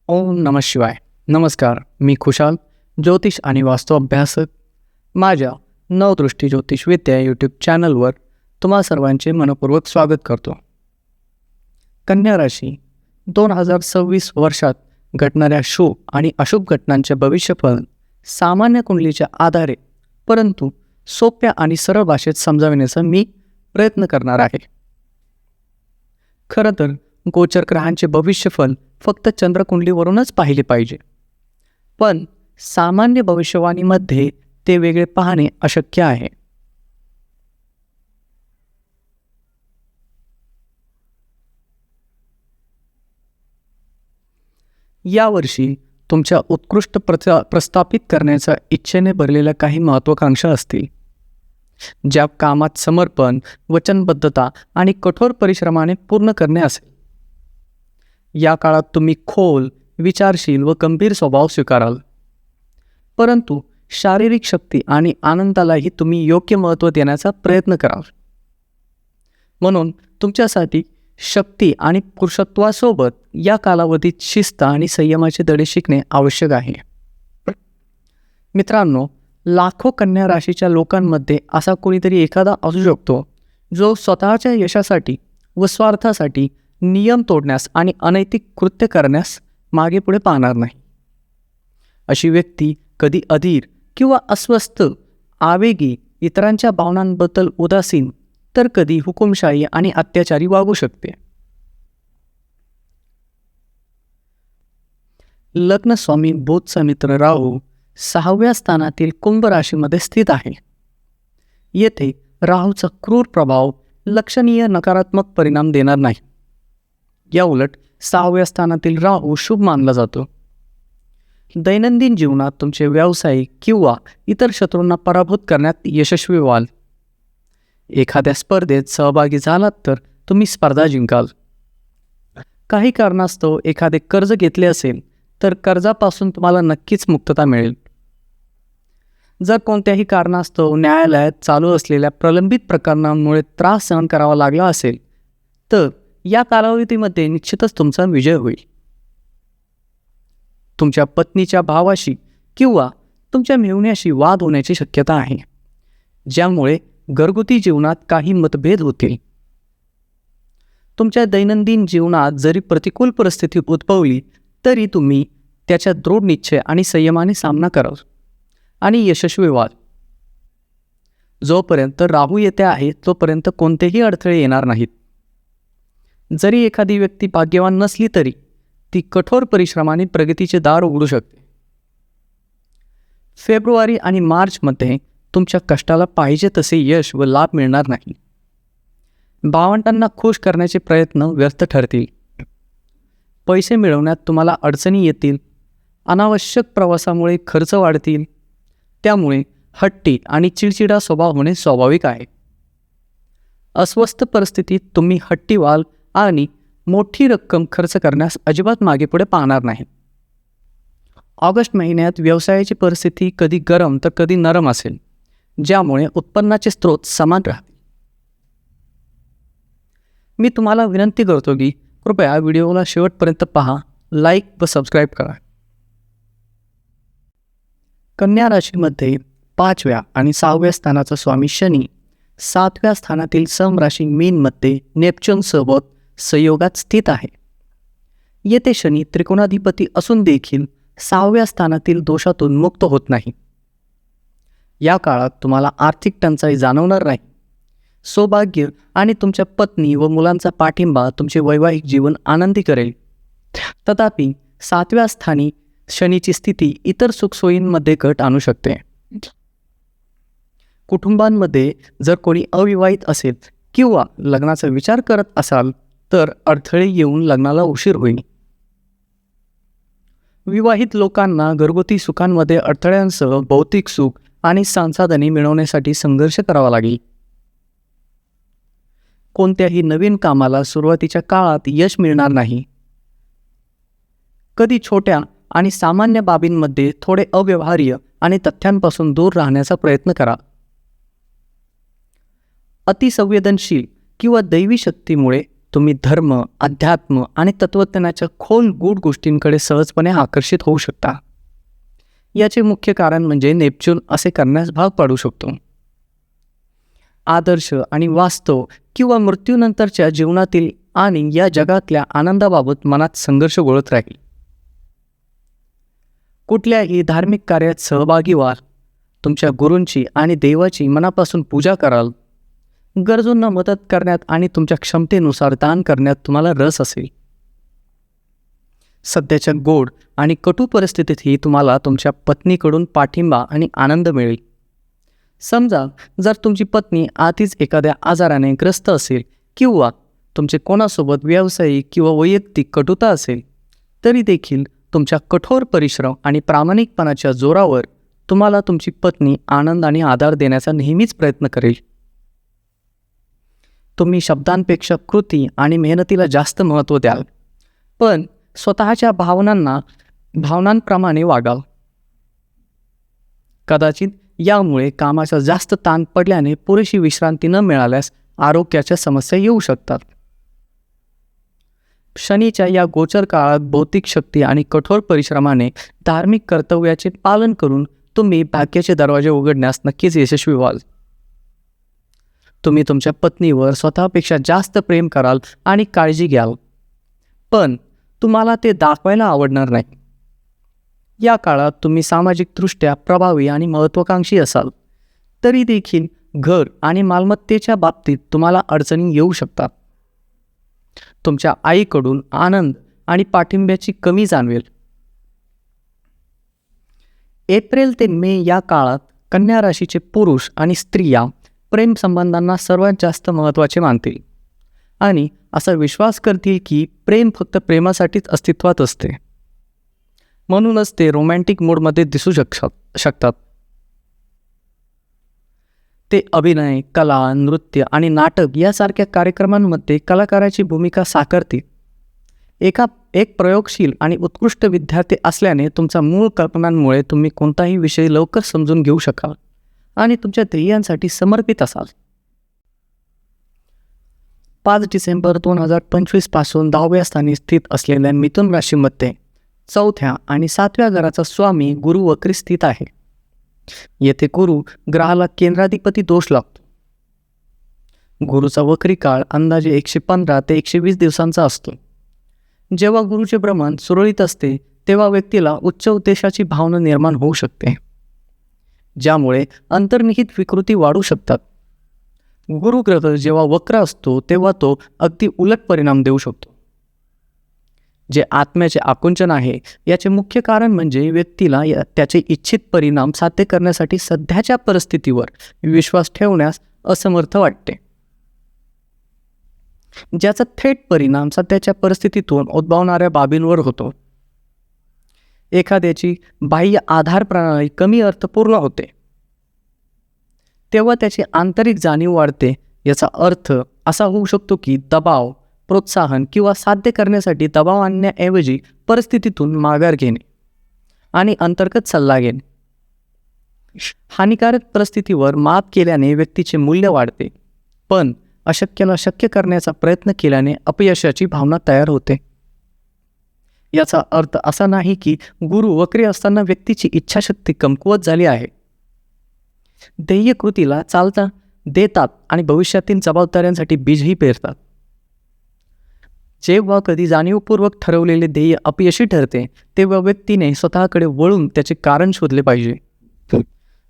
ओम नमः शिवाय. नमस्कार, मी खुशाल, ज्योतिष आणि वास्तू अभ्यासक. माझ्या नवदृष्टी ज्योतिष विद्या यूट्यूब चॅनलवर तुम्हा सर्वांचे मनपूर्वक स्वागत करतो. कन्या राशी 2026 वर्षात घडणाऱ्या शुभ आणि अशुभ घटनांचे भविष्यफल सामान्य कुंडलीच्या आधारे परंतु सोप्या आणि सरळ भाषेत समजावण्याचा मी प्रयत्न करणार आहे. खरं तर गोचर ग्रहांचे भविष्यफल फक्त चंद्रकुंडलीवरूनच पाहिले पाहिजे, पण सामान्य भविष्यवाणीमध्ये ते वेगळे पाहणे अशक्य आहे. यावर्षी तुमच्या उत्कृष्ट प्रस्थापित करण्याच्या इच्छेने भरलेल्या काही महत्त्वाकांक्षा असतील, ज्या कामात समर्पण, वचनबद्धता आणि कठोर परिश्रमाने पूर्ण करणे असेल. या काळात तुम्ही खोल, विचारशील व गंभीर स्वभाव स्वीकाराल, परंतु शारीरिक शक्ती आणि आनंदालाही तुम्ही योग्य महत्त्व देण्याचा प्रयत्न कराल. म्हणून तुमच्यासाठी शक्ती आणि पुरुषत्वासोबत या कालावधीत शिस्त आणि संयमाचे धडे शिकणे आवश्यक आहे. मित्रांनो, लाखो कन्या राशीच्या लोकांमध्ये असा कोणीतरी एखादा असू शकतो जो स्वतःच्या यशासाठी व स्वार्थासाठी नियम तोडण्यास आणि अनैतिक कृत्य करण्यास मागे पुढे पाहणार नाही. अशी व्यक्ती कधी अधीर किंवा अस्वस्थ, आवेगी, इतरांच्या भावनांबद्दल उदासीन, तर कधी हुकुमशाही आणि अत्याचारी वागू शकते. लग्नस्वामी बुधचा मित्र राहू 6व्या स्थानातील कुंभ राशीमध्ये स्थित आहे. येथे राहूचा क्रूर प्रभाव लक्षणीय नकारात्मक परिणाम देणार नाही. या उलट 6व्या स्थानातील राहू शुभ मानला जातो. दैनंदिन जीवनात तुमचे व्यावसायिक किंवा इतर शत्रूंना पराभूत करण्यात यशस्वी व्हाल. एखाद्या स्पर्धेत सहभागी झालात तर तुम्ही स्पर्धा जिंकाल. काही कारणास्तव एखादे कर्ज घेतले असेल तर कर्जापासून तुम्हाला नक्कीच मुक्तता मिळेल. जर कोणत्याही कारणास्तव न्यायालयात चालू असलेल्या प्रलंबित प्रकरणांमुळे त्रास सहन करावा लागला असेल तर या कालावधीमध्ये निश्चितच तुमचा विजय होईल. तुमच्या पत्नीच्या भावाशी किंवा तुमच्या मेहुण्याशी वाद होण्याची शक्यता आहे, ज्यामुळे घरगुती जीवनात काही मतभेद होतील. तुमच्या दैनंदिन जीवनात जरी प्रतिकूल परिस्थिती उद्भवली तरी तुम्ही त्याच्या दृढ निश्चय आणि संयमाने सामना कराल आणि यशस्वी व्हाल. जोपर्यंत राहू येथे आहे तोपर्यंत कोणतेही अडथळे येणार नाहीत. जरी एखादी व्यक्ती भाग्यवान नसली तरी ती कठोर परिश्रमाने प्रगतीचे दार उघडू शकते. फेब्रुवारी आणि मार्चमध्ये तुमच्या कष्टाला पाहिजे तसे यश व लाभ मिळणार नाही. भावंडांना खुश करण्याचे प्रयत्न व्यर्थ ठरतील. पैसे मिळवण्यात तुम्हाला अडचणी येतील. अनावश्यक प्रवासामुळे खर्च वाढतील. त्यामुळे हट्टी आणि चिडचिडा स्वभाव होणे स्वाभाविक आहे. अस्वस्थ परिस्थितीत तुम्ही हट्टी व्हाल आणि मोठी रक्कम खर्च करण्यास अजिबात मागे पुढे पाहणार नाही. ऑगस्ट महिन्यात व्यवसायाची परिस्थिती कधी गरम तर कधी नरम असेल, ज्यामुळे उत्पन्नाचे स्रोत समान राहतील. मी तुम्हाला विनंती करतो की कृपया व्हिडिओला शेवटपर्यंत पहा, लाईक व सबस्क्राईब करा. कन्या राशीमध्ये 5व्या आणि 6व्या स्थानाचा स्वामी शनी 7व्या स्थानातील सम राशी मीनमध्ये नेपच्यून सोबत संयोगात स्थित आहे. येथे शनी त्रिकोणाधिपती असून देखील 6व्या स्थानातील दोषातून मुक्त होत नाही. या काळात तुम्हाला आर्थिक टंचाई जाणवणार नाही. सौभाग्य आणि तुमच्या पत्नी व मुलांचा पाठिंबा तुमचे वैवाहिक जीवन आनंदी करेल. तथापि 7व्या स्थानी शनीची स्थिती इतर सुखसोयींमध्ये घट आणू शकते. कुटुंबांमध्ये जर कोणी अविवाहित असेल किंवा लग्नाचा विचार करत असाल तर अडथळे येऊन लग्नाला उशीर होईल. विवाहित लोकांना घरगुती सुखांमध्ये अडथळ्यांसह भौतिक सुख आणि संसाधने मिळवण्यासाठी संघर्ष करावा लागेल. कोणत्याही नवीन कामाला सुरुवातीच्या काळात यश मिळणार नाही. कधी छोट्या आणि सामान्य बाबींमध्ये थोडे अव्यवहार्य आणि तथ्यांपासून दूर राहण्याचा प्रयत्न करा. अतिसंवेदनशील किंवा दैवी शक्तीमुळे तुम्ही धर्म, अध्यात्म आणि तत्त्वज्ञानाच्या खोल गूढ गोष्टींकडे सहजपणे आकर्षित होऊ शकता. याचे मुख्य कारण म्हणजे नेपच्यून असे करण्यास भाग पाडू शकतो. आदर्श आणि वास्तव किंवा मृत्यूनंतरच्या जीवनातील आणि या जगातल्या आनंदाबाबत मनात संघर्ष घोळत राहील. कुठल्याही धार्मिक कार्यात सहभागी व्हाल, तुमच्या गुरूंची आणि देवाची मनापासून पूजा कराल, गरजूंना मदत करण्यात आणि तुमच्या क्षमतेनुसार दान करण्यात तुम्हाला रस असेल. सध्याच्या गोड आणि कटू परिस्थितीतही तुम्हाला तुमच्या पत्नीकडून पाठिंबा आणि आनंद मिळेल. समजा जर तुमची पत्नी आधीच एखाद्या आजाराने ग्रस्त असेल किंवा तुमचे कोणासोबत व्यावसायिक किंवा वैयक्तिक कटुता असेल, तरी देखील तुमच्या कठोर परिश्रम आणि प्रामाणिकपणाच्या जोरावर तुम्हाला तुमची पत्नी आनंद आणि आधार देण्याचा नेहमीच प्रयत्न करेल. तुम्ही शब्दांपेक्षा कृती आणि मेहनतीला जास्त महत्त्व द्याल, पण स्वतःच्या भावनांप्रमाणे वागाल. कदाचित यामुळे कामाचा जास्त ताण पडल्याने पुरेशी विश्रांती न मिळाल्यास आरोग्याच्या समस्या येऊ शकतात. शनीच्या या गोचर काळात भौतिक शक्ती आणि कठोर परिश्रमाने धार्मिक कर्तव्याचे पालन करून तुम्ही भाग्याचे दरवाजे उघडण्यास नक्कीच यशस्वी व्हाल. तुम्ही तुमच्या पत्नीवर स्वतःपेक्षा जास्त प्रेम कराल आणि काळजी घ्याल, पण तुम्हाला ते दाखवायला आवडणार नाही. या काळात तुम्ही सामाजिकदृष्ट्या प्रभावी आणि महत्त्वाकांक्षी असाल, तरी देखील घर आणि मालमत्तेच्या बाबतीत तुम्हाला अडचणी येऊ शकतात. तुमच्या आईकडून आनंद आणि पाठिंब्याची कमी जाणवेल. एप्रिल ते मे या काळात कन्या राशीचे पुरुष आणि स्त्रिया प्रेमसंबंधांना सर्वात जास्त महत्त्वाचे मानतील आणि असा विश्वास करतील की प्रेम फक्त प्रेमासाठीच अस्तित्वात असते. म्हणूनच ते रोमॅन्टिक मूडमध्ये दिसू शकतात. ते अभिनय, कला, नृत्य आणि नाटक यासारख्या कार्यक्रमांमध्ये कलाकाराची भूमिका साकारतील. एक प्रयोगशील आणि उत्कृष्ट विद्यार्थी असल्याने तुमच्या मूळ कल्पनांमुळे तुम्ही कोणताही विषय लवकर समजून घेऊ शकाल आणि तुमच्या ध्येयांसाठी समर्पित असाल. 5 डिसेंबर 2025 पासून 10व्या स्थानी स्थित असलेल्या मिथुन राशीमध्ये 4थ्या आणि 7व्या घराचा स्वामी गुरु वक्री स्थित आहे. येथे गुरु ग्रहाला केंद्राधिपती दोष लागतो. गुरुचा वक्री काळ अंदाजे 115 ते 120 दिवसांचा असतो. जेव्हा गुरुचे भ्रमण सुरळीत असते तेव्हा व्यक्तीला उच्च उद्देशाची भावना निर्माण होऊ शकते, ज्यामुळे अंतर्निहित विकृती वाढू शकतात. गुरुग्रह जेव्हा वक्र असतो तेव्हा तो अगदी उलट परिणाम देऊ शकतो. जे आत्म्याचे आकुंचन आहे याचे मुख्य कारण म्हणजे व्यक्तीला त्याचे इच्छित परिणाम साध्य करण्यासाठी सध्याच्या परिस्थितीवर विश्वास ठेवण्यास असमर्थ वाटते, ज्याचा थेट परिणाम सध्याच्या परिस्थितीतून उद्भवणाऱ्या बाबींवर होतो. एखाद्याची बाह्य आधार प्रणाली कमी अर्थपूर्ण होते तेव्हा त्याची आंतरिक जाणीव वाढते. याचा अर्थ असा होऊ शकतो की दबाव, प्रोत्साहन किंवा साध्य करण्यासाठी दबाव आणण्याऐवजी परिस्थितीतून माघार घेणे आणि अंतर्गत सल्ला घेणे. हानिकारक परिस्थितीवर मात केल्याने व्यक्तीचे मूल्य वाढते, पण अशक्याला शक्य करण्याचा प्रयत्न केल्याने अपयशाची भावना तयार होते. याचा अर्थ असा नाही की गुरु वक्री असताना व्यक्तीची इच्छाशक्ती कमकुवत झाली आहे. ध्येय कृतीला चालता देतात आणि भविष्यातील जबाबदाऱ्यांसाठी बीजही पेरतात. जेव्हा कधी जाणीवपूर्वक ठरवलेले ध्येय अपयशी ठरते तेव्हा व्यक्तीने स्वतःकडे वळून त्याचे कारण शोधले पाहिजे.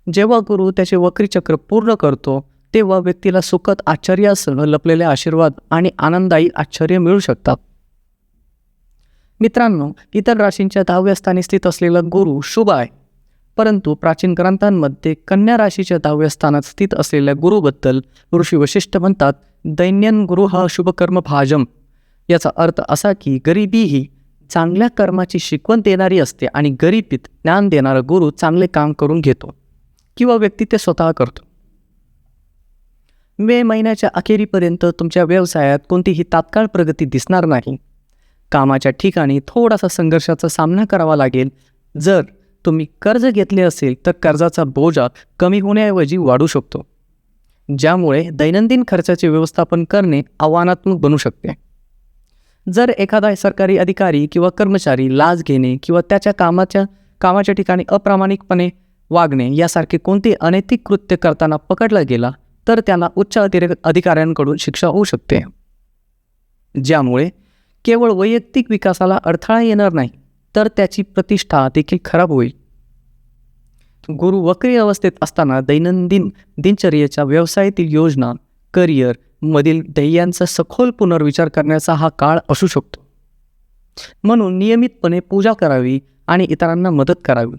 जेव्हा गुरु त्याचे वक्री चक्र पूर्ण करतो तेव्हा व्यक्तीला सुखद आश्चर्यासह लपलेले आशीर्वाद आणि आनंददायी आश्चर्य मिळू शकतात. मित्रांनो, इतर राशींच्या 10व्या स्थानी स्थित असलेला गुरु शुभ आहे, परंतु प्राचीन ग्रंथांमध्ये कन्या राशीच्या 10व्या स्थानात स्थित असलेल्या गुरुबद्दल ऋषी वशिष्ठ म्हणतात, दैन्यन गुरु हा शुभकर्म भाजम. याचा अर्थ असा की गरिबी ही चांगल्या कर्माची शिकवण देणारी असते आणि गरिबीत ज्ञान देणारा गुरु चांगले काम करून घेतो किंवा व्यक्ती ते स्वतः करतो. मे महिन्याच्या अखेरीपर्यंत तुमच्या व्यवसायात कोणतीही तात्काळ प्रगती दिसणार नाही. कामाच्या ठिकाणी थोडासा संघर्षाचा सामना करावा लागेल. जर तुम्ही कर्ज घेतले असेल तर कर्जाचा बोजा कमी होण्याऐवजी वाढू शकतो, ज्यामुळे दैनंदिन खर्चाचे व्यवस्थापन करणे आव्हानात्मक बनू शकते. जर एखादा सरकारी अधिकारी किंवा कर्मचारी लाच घेणे किंवा त्याच्या कामाच्या ठिकाणी अप्रामाणिकपणे वागणे यासारखे कोणते अनैतिक कृत्य करताना पकडला गेला तर त्याला उच्च अधिकाऱ्यांकडून शिक्षा होऊ शकते, ज्यामुळे केवळ वैयक्तिक विकासाला अडथळा येणार नाही तर त्याची प्रतिष्ठा देखील खराब होईल. गुरु वक्री अवस्थेत असताना दैनंदिन दिनचर्येच्या व्यवसायातील योजना, करिअर मधील ध्येयांचा सखोल पुनर्विचार करण्याचा हा काळ असू शकतो. म्हणून नियमितपणे पूजा करावी आणि इतरांना मदत करावी,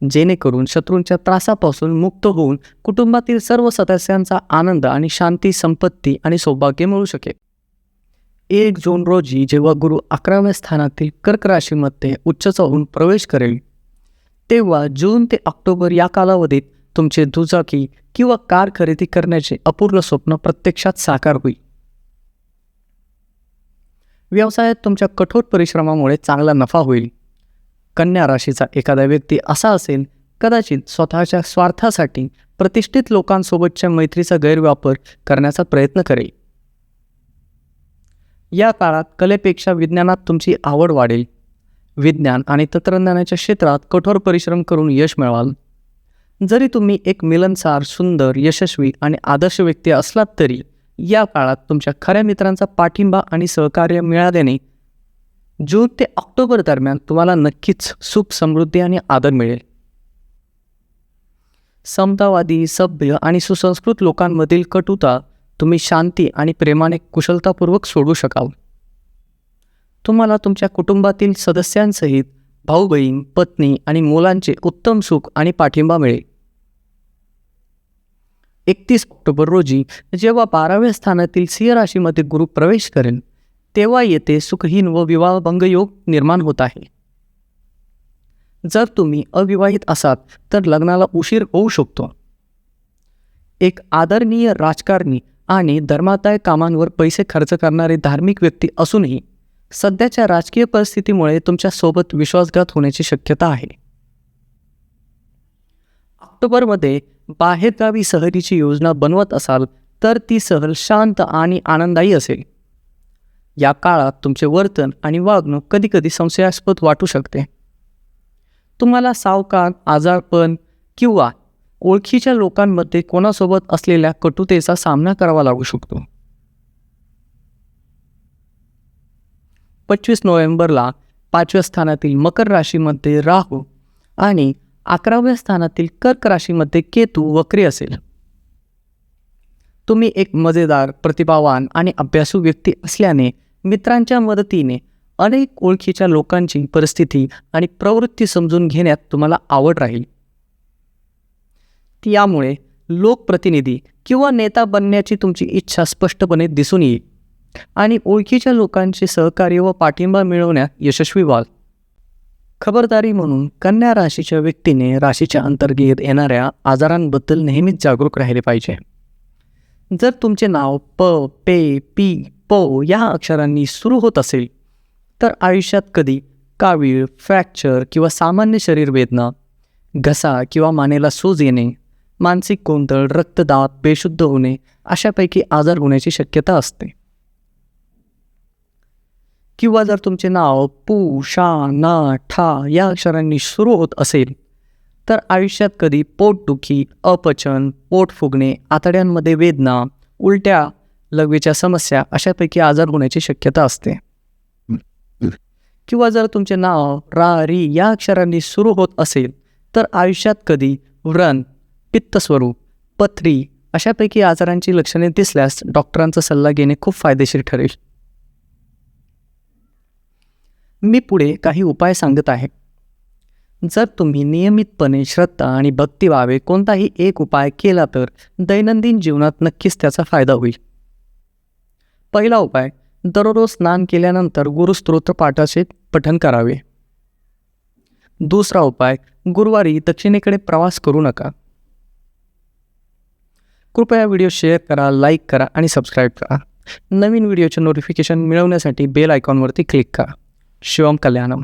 जेणेकरून शत्रूंच्या त्रासापासून मुक्त होऊन कुटुंबातील सर्व सदस्यांचा आनंद आणि शांती, संपत्ती आणि सौभाग्य मिळू शकेल. 1 जून रोजी जेव्हा गुरु 11व्या स्थानातील कर्क राशीमध्ये उच्च होऊन प्रवेश करेल, तेव्हा जून ते ऑक्टोबर या कालावधीत तुमचे दुचाकी किंवा कार खरेदी करण्याचे अपूर्ण स्वप्न प्रत्यक्षात साकार होईल. व्यवसायात तुमच्या कठोर परिश्रमामुळे चांगला नफा होईल. कन्या राशीचा एखादा व्यक्ती असा असेल, कदाचित स्वतःच्या स्वार्थासाठी प्रतिष्ठित लोकांसोबतच्या मैत्रीचा गैरवापर करण्याचा प्रयत्न करेल. या काळात कलेपेक्षा विज्ञानात तुमची आवड वाढेल. विज्ञान आणि तंत्रज्ञानाच्या क्षेत्रात कठोर परिश्रम करून यश मिळवाल. जरी तुम्ही एक मिलनसार, सुंदर, यशस्वी आणि आदर्श व्यक्ती असलात तरी या काळात तुमच्या खऱ्या मित्रांचा पाठिंबा आणि सहकार्य मिळाल्याने जून ते ऑक्टोबर दरम्यान तुम्हाला नक्कीच सुख, समृद्धी आणि आदर मिळेल. समतावादी, सभ्य आणि सुसंस्कृत लोकांमधील कटुता तुम्ही शांती आणि प्रेमाने कुशलतापूर्वक सोडू शकाल. तुम्हाला तुमच्या कुटुंबातील सदस्यांसहित भाऊ बहीण, पत्नी आणि मुलांचे उत्तम सुख आणि पाठिंबा मिळेल. 31 ऑक्टोबर रोजी जेव्हा 12व्या स्थानातील सिंह राशीमध्ये गुरु प्रवेश करेल, तेव्हा येथे सुखहीन व विवाहभंग योग निर्माण होत आहे. जर तुम्ही अविवाहित असाल तर लग्नाला उशीर होऊ शकतो. एक आदरणीय राजकारणी आणि धर्मादाय कामांवर पैसे खर्च करणारे धार्मिक व्यक्ती असूनही सध्याच्या राजकीय परिस्थितीमुळे तुमच्या सोबत विश्वासघात होण्याची शक्यता आहे. ऑक्टोबरमध्ये बाहेरगावी सहलीची योजना बनवत असाल तर ती सहल शांत आणि आनंददायी असेल. या काळात तुमचे वर्तन आणि वागणूक कधीकधी संशयास्पद वाटू शकते. तुम्हाला सावकार, आजारपण किंवा ओळखीच्या लोकांमध्ये कोणासोबत असलेल्या कटुतेचा सामना करावा लागू शकतो. 25 नोव्हेंबरला 5व्या स्थानातील मकर राशीमध्ये राहू आणि 11व्या स्थानातील कर्क राशीमध्ये केतू वक्री असेल. तुम्ही एक मजेदार, प्रतिभावान आणि अभ्यासू व्यक्ती असल्याने मित्रांच्या मदतीने अनेक ओळखीच्या लोकांची परिस्थिती आणि प्रवृत्ती समजून घेण्यात तुम्हाला आवड राहील. यामुळे लोकप्रतिनिधी किंवा नेता बनण्याची तुमची इच्छा स्पष्टपणे दिसून येईल आणि ओळखीच्या लोकांचे सहकार्य व पाठिंबा मिळवण्यात यशस्वी व्हाल. खबरदारी म्हणून कन्या राशीच्या व्यक्तीने राशीच्या अंतर्गत येणाऱ्या आजारांबद्दल नेहमीच जागरूक राहिले पाहिजे. जर तुमचे नाव प, पे, पी, पो या अक्षरांनी सुरू होत असेल तर आयुष्यात कधी कावीळ, फ्रॅक्चर किंवा सामान्य शरीर वेदना, घसा किंवा मानेला सूज येणे, मानसिक गोंधळ, रक्तदाब, बेशुद्ध होणे अशापैकी आजार होण्याची शक्यता असते. किंवा जर तुमचे नाव पू, शा, ना, ठा या अक्षरांनी सुरू होत असेल तर आयुष्यात कधी पोटदुखी, अपचन, पोट फुगणे, आतड्यांमध्ये वेदना, उलट्या, लघवीच्या समस्या अशापैकी आजार होण्याची शक्यता असते. किंवा जर तुमचे नाव रा, री या अक्षरांनी सुरू होत असेल तर आयुष्यात कधी व्रण, पित्तस्वरूप, पथरी अशापैकी आजारांची लक्षणे दिसल्यास डॉक्टरांचा सल्ला घेणे खूप फायदेशीर ठरेल. मी पुढे काही उपाय सांगत आहे. जर तुम्ही नियमितपणे श्रद्धा आणि भक्तिभावे कोणताही एक उपाय केला तर दैनंदिन जीवनात नक्कीच त्याचा फायदा होईल. पहिला उपाय, दररोज स्नान केल्यानंतर गुरुस्तोत्र पाठाचे पठण करावे. दुसरा उपाय, गुरुवारी दक्षिणेकडे प्रवास करू नका. कृपया व्हिडिओ शेअर करा, लाईक करा आणि सबस्क्राईब करा. नवीन व्हिडिओचे नोटिफिकेशन मिळवण्यासाठी बेल आयकॉनवरती क्लिक करा. शिवम कल्याणम.